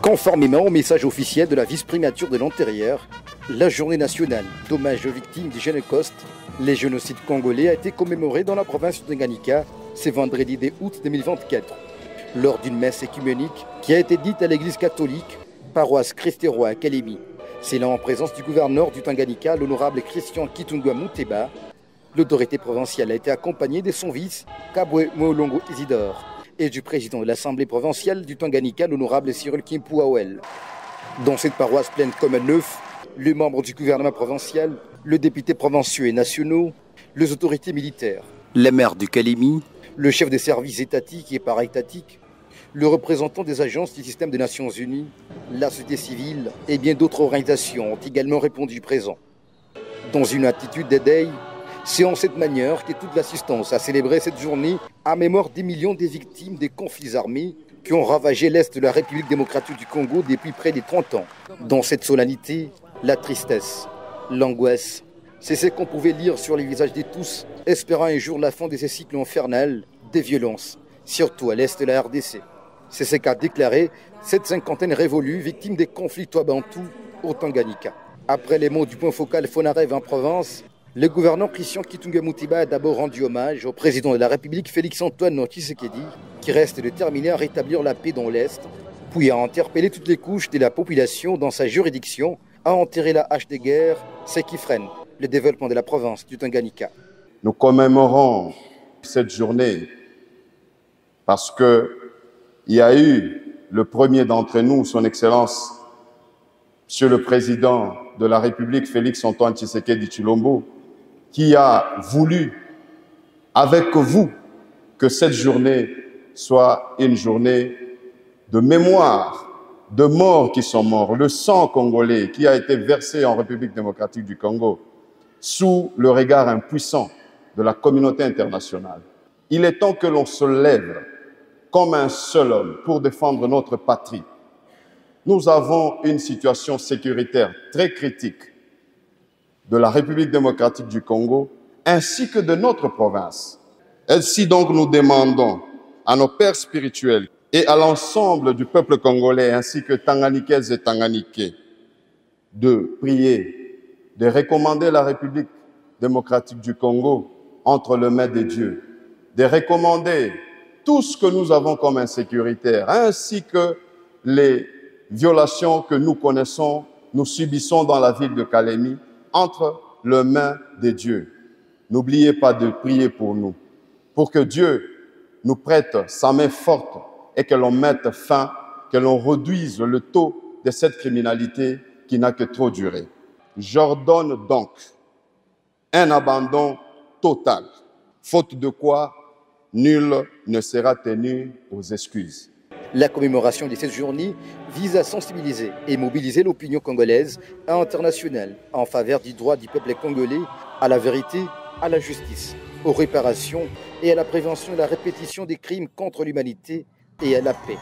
Conformément au message officiel de la vice-primature de l'Intérieur, la journée nationale d'hommage aux victimes du Génocide, les génocides congolais, a été commémorée dans la province de Tanganyika ce vendredi 2 août 2024, lors d'une messe écuménique qui a été dite à l'église catholique, paroisse Christ-Roi à Kalemi. C'est là en présence du gouverneur du Tanganyika, l'honorable Christian Kitungwa Muteba. L'autorité provinciale a été accompagnée de son vice, Kabwe Moolongo Isidore, et du président de l'Assemblée provinciale du Tanganyika, l'honorable Cyril Kimpouawel. Dans cette paroisse pleine comme un œuf, les membres du gouvernement provincial, le député provinciaux et nationaux, les autorités militaires, les maires du Kalemi, le chef des services étatiques et para-étatiques, le représentant des agences du système des Nations Unies, la société civile et bien d'autres organisations ont également répondu présent. Dans une attitude d'éveil, c'est en cette manière que toute l'assistance a célébré cette journée à mémoire des millions de victimes des conflits armés qui ont ravagé l'Est de la République démocratique du Congo depuis près de 30 ans. Dans cette solennité, la tristesse, l'angoisse, c'est ce qu'on pouvait lire sur les visages de tous, espérant un jour la fin de ces cycles infernaux des violences, surtout à l'Est de la RDC. C'est ce qu'a déclaré cette cinquantaine révolue, victime des conflits Touabantou au Tanganyika. Après les mots du point focal Fonarev en province, le gouverneur Christian Kitungwa Muteba a d'abord rendu hommage au président de la République Félix-Antoine Tshisekedi, qui reste déterminé à rétablir la paix dans l'Est, puis a interpellé toutes les couches de la population dans sa juridiction à enterrer la hache de guerre, ce qui freine le développement de la province du Tanganyika. Nous commémorons cette journée parce qu'il y a eu le premier d'entre nous, son Excellence, Monsieur le Président de la République Félix-Antoine Tshisekedi Tshilombo, qui a voulu, avec vous, que cette journée soit une journée de mémoire, de morts qui sont morts, le sang congolais qui a été versé en République démocratique du Congo, sous le regard impuissant de la communauté internationale. Il est temps que l'on se lève comme un seul homme pour défendre notre patrie. Nous avons une situation sécuritaire très critique de la République démocratique du Congo, ainsi que de notre province. Ainsi donc, nous demandons à nos pères spirituels et à l'ensemble du peuple congolais, ainsi que Tanganiquaises et Tanganiquais, de prier, de recommander la République démocratique du Congo entre les mains de Dieu, de recommander tout ce que nous avons comme insécuritaire, ainsi que les violations que nous connaissons, nous subissons dans la ville de Kalemi, entre les mains de Dieu. N'oubliez pas de prier pour nous, pour que Dieu nous prête sa main forte et que l'on mette fin, que l'on réduise le taux de cette criminalité qui n'a que trop duré. J'ordonne donc un abandon total, faute de quoi nul ne sera tenu aux excuses. La commémoration de cette journée vise à sensibiliser et mobiliser l'opinion congolaise et internationale en faveur du droit du peuple congolais à la vérité, à la justice, aux réparations et à la prévention et la répétition des crimes contre l'humanité et à la paix.